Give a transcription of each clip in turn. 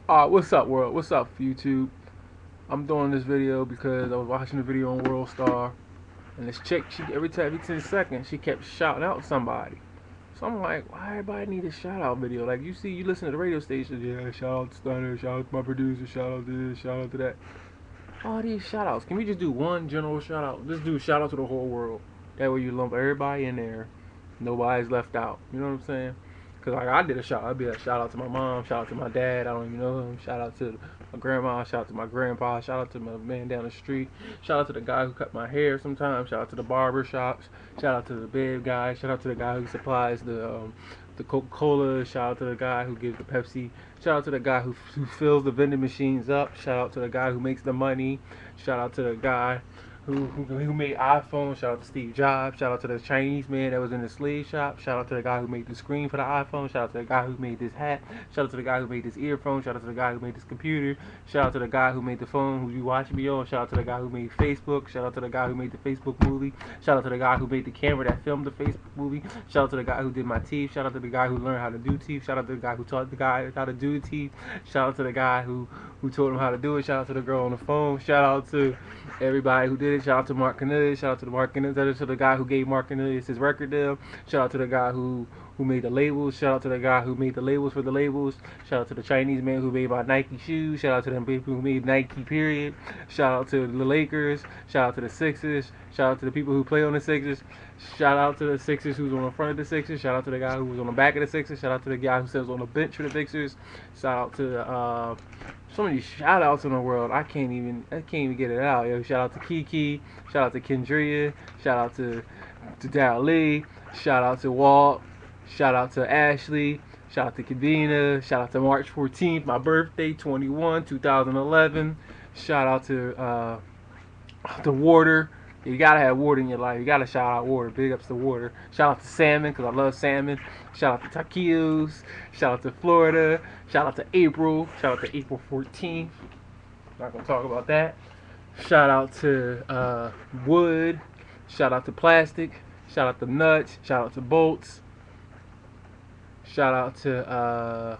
What's up, world? What's up, YouTube? I'm doing this video because I was watching a video on World Star, and this chick, every 10 seconds, she kept shouting out somebody. So I'm like, why everybody need a shout out video? Like, you listen to the radio stations, yeah, shout out to Stunner, shout out to my producer, shout out to this, shout out to that. All these shout outs. Can we just do one general shout out? Just do shout out to the whole world. That way you lump everybody in there. Nobody's left out. You know what I'm saying? Cause like I did a shout, I'd be like shout out to my mom, shout out to my dad, I don't even know him, shout out to my grandma, shout out to my grandpa, shout out to my man down the street, shout out to the guy who cut my hair sometimes, shout out to the barber shops, shout out to the bed guy, shout out to the guy who supplies the Coca-Cola, shout out to the guy who gives the Pepsi, shout out to the guy who fills the vending machines up, shout out to the guy who makes the money, shout out to the guy who made iPhone. Shout out to Steve Jobs. Shout out to the Chinese man that was in the slave shop. Shout out to the guy who made the screen for the iPhone. Shout out to the guy who made this hat. Shout out to the guy who made this earphone. Shout out to the guy who made this computer. Shout out to the guy who made the phone who you watch me on. Shout out to the guy who made Facebook. Shout out to the guy who made the Facebook movie. Shout out to the guy who made the camera that filmed the Facebook movie. Shout out to the guy who did my teeth. Shout out to the guy who learned how to do teeth. Shout out to the guy who taught the guy how to do the teeth. Shout out to the guy who told him how to do it. Shout out to the girl on the phone. Shout out to everybody who did it. Shout out to Mark Cornelius. Shout out to the Mark Cornelius. Shout out to the guy who gave Mark Cornelius his record deal. Shout out to the guy who made the labels. Shout out to the guy who made the labels for the labels. Shout out to the Chinese man who made my Nike shoes. Shout out to them people who made Nike period. Shout out to the Lakers. Shout out to the Sixers. Shout out to the people who play on the Sixers. Shout out to the Sixers who's on the front of the Sixers. Shout out to the guy who was on the back of the Sixers. Shout out to the guy who sits on the bench for the Sixers. Shout out to so many shout outs in the world. I can't even get it out. Yo, shout out to Kiki. Shout out to Kendria. Shout out to Daryl Lee. Shout out to Walt. Shout out to Ashley. Shout out to Kadena. Shout out to March 14th, my birthday, 21, 2011. Shout out to Water. You gotta have water in your life. You gotta shout out water. Big ups to water. Shout out to salmon because I love salmon. Shout out to taquitos. Shout out to Florida. Shout out to April. Shout out to April 14th. Not gonna talk about that. Shout out to wood. Shout out to plastic. Shout out to nuts. Shout out to bolts. Shout out to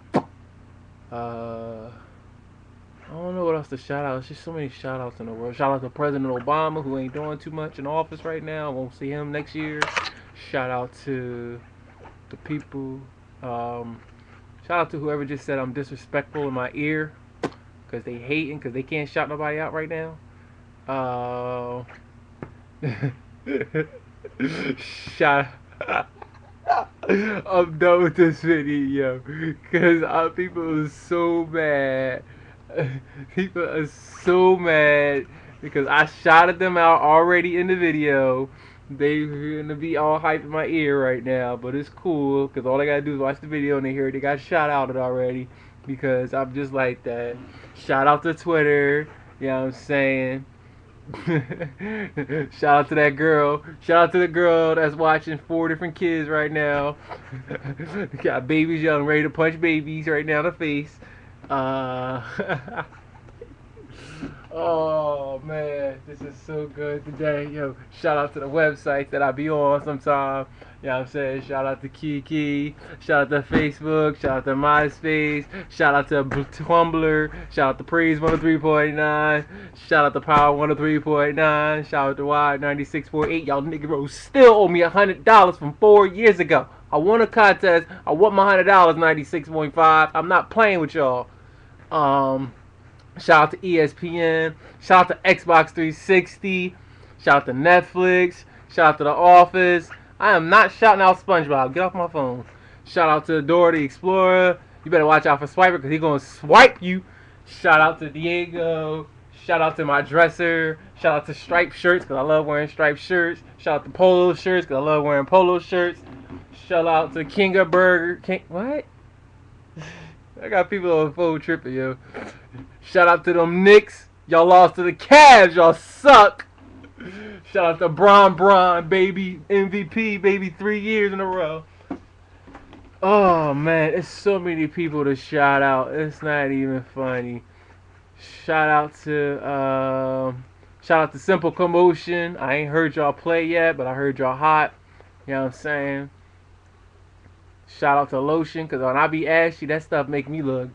I don't know what else to shout out. There's just so many shout outs in the world. Shout out to President Obama, who ain't doing too much in office right now. Won't see him next year. Shout out to the people. Shout out to whoever just said I'm disrespectful in my ear. Because they hating, because they can't shout nobody out right now. Shout I'm done with this video. Because people are so mad. People are so mad because I shouted them out already in the video. They're gonna be all hype in my ear right now, but it's cool because all they gotta do is watch the video and they hear it. They got shout outed already because I'm just like that. Shout out to Twitter, you know what I'm saying? Shout out to that girl. Shout out to the girl that's watching 4 different kids right now. Got babies young, ready to punch babies right now in the face. Oh man, this is so good today. Yo, shout out to the website that I be on sometime. You know what I'm saying? Shout out to Kiki. Shout out to Facebook. Shout out to MySpace. Shout out to Tumblr. Shout out to Praise 103.9. Shout out to Power 103.9. Shout out to Y 96.8. Y'all niggas still owe me $100 from 4 years ago. I won a contest. I want my $100, 96.5. I'm not playing with y'all. Shout out to ESPN. Shout out to Xbox 360. Shout out to Netflix. Shout out to The Office. I am not shouting out SpongeBob. Get off my phone. Shout out to Dora the Explorer. You better watch out for Swiper because he's going to swipe you. Shout out to Diego. Shout out to my dresser. Shout out to striped shirts because I love wearing striped shirts. Shout out to polo shirts because I love wearing polo shirts. Shout out to King of Burger. What? I got people on the phone tripping, yo. Shout out to them Knicks. Y'all lost to the Cavs. Y'all suck. Shout out to Bron, baby. MVP, baby. 3 years in a row. Oh, man. It's so many people to shout out. It's not even funny. Shout out to Simple Commotion. I ain't heard y'all play yet, but I heard y'all hot. You know what I'm saying? Shout out to Lotion, because when I be ashy, that stuff make me look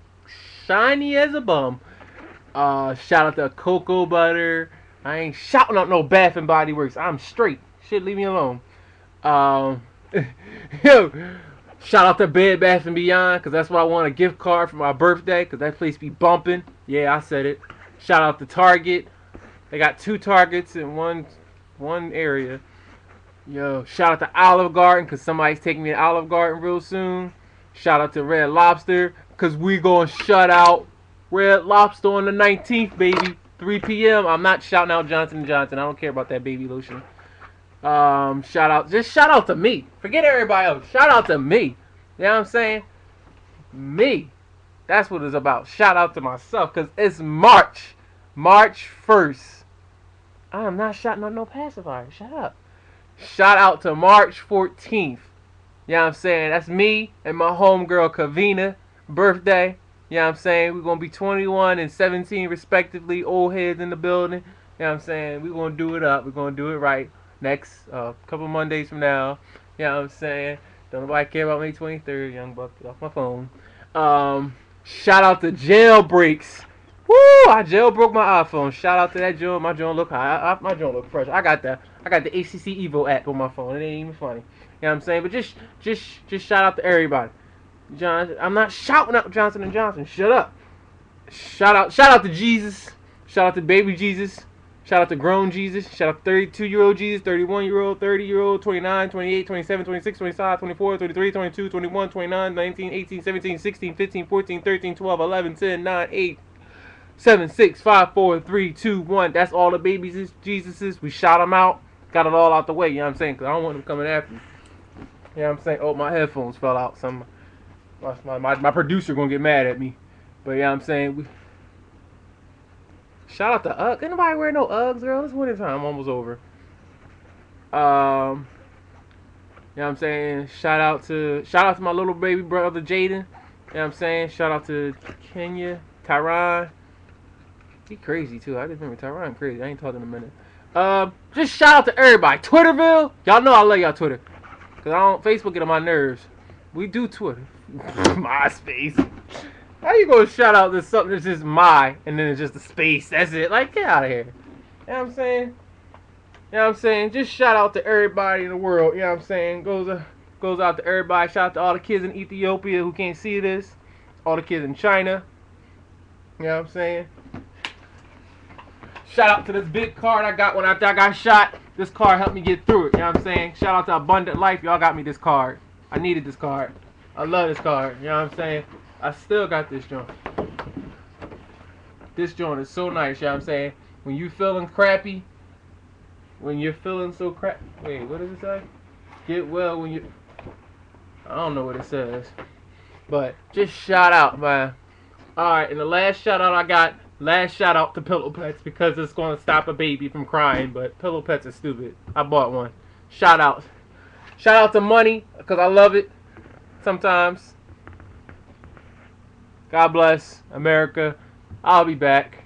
shiny as a bum. Shout out to Cocoa Butter. I ain't shouting out no Bath and Body Works. I'm straight. Shit, leave me alone. Yo, shout out to Bed Bath and Beyond, because that's why I want a gift card for my birthday, because that place be bumping. Yeah, I said it. Shout out to Target. They got 2 Targets in one area. Yo, shout out to Olive Garden, because somebody's taking me to Olive Garden real soon. Shout out to Red Lobster, because we going to shut out Red Lobster on the 19th, baby. 3 p.m. I'm not shouting out Johnson & Johnson. I don't care about that baby lotion. Just shout out to me. Forget everybody else. Shout out to me. You know what I'm saying? Me. That's what it's about. Shout out to myself, because it's March 1st. I am not shouting out no pacifier. Shut up. Shout out to March 14th. You know what I'm saying? That's me and my homegirl Kavina birthday. You know what I'm saying? We're going to be 21 and 17 respectively. Old heads in the building. You know what I'm saying? We're going to do it up. We're going to do it right. Next couple Mondays from now. You know what I'm saying? Don't nobody care about May 23rd. Young Buck, get off my phone. Shout out to Jailbreaks. Woo! I jailbroke my iPhone. Shout out to that joint. My joint look high. My joint look fresh. I got the ACC Evo app on my phone. It ain't even funny. You know what I'm saying? But just shout out to everybody. I'm not shouting out Johnson & Johnson. Shut up. Shout out to Jesus. Shout out to baby Jesus. Shout out to grown Jesus. Shout out to 32-year-old Jesus, 31-year-old, 30-year-old, 29, 28, 27, 26, 25, 24, 33, 22, 21, 29, 19, 18, 17, 16, 15, 14, 13, 12, 11, 10, 9, 8, 7, 6, 5, 4, 3, 2, 1. That's all the babies Jesuses. We shot them out. Got it all out the way. You know what I'm saying? Because I don't want them coming after me. You know what I'm saying? Oh, my headphones fell out. My producer going to get mad at me. But you know what I'm saying? Shout out to Uggs. Ain't nobody wearing no Uggs, girl. It's winter time. Almost over. You know what I'm saying? Shout out to my little baby brother Jaden. You know what I'm saying? Shout out to Kenya, Tyron. He crazy too. I just remember Tyron crazy. I ain't talking in a minute. Just shout out to everybody. Twitterville. Y'all know I love y'all Twitter. Cause Facebook get on my nerves. We do Twitter. MySpace. How you gonna shout out to something that's just and then it's just a space? That's it. Like, get out of here. You know what I'm saying? You know what I'm saying? Just shout out to everybody in the world. You know what I'm saying? Goes out to everybody. Shout out to all the kids in Ethiopia who can't see this. All the kids in China. You know what I'm saying? Shout out to this big card I got when I got shot. This card helped me get through it. You know what I'm saying? Shout out to Abundant Life. Y'all got me this card. I needed this card. I love this card. You know what I'm saying? I still got this joint. This joint is so nice, you know what I'm saying? When you feeling crappy, when you're feeling so crap. Wait, what does it say? Get well when you. I don't know what it says. But just shout out, man. Alright, and the last shout out I got, shout out to Pillow Pets because it's going to stop a baby from crying, but Pillow Pets is stupid. I bought one. Shout out. Shout out to Money because I love it sometimes. God bless America. I'll be back.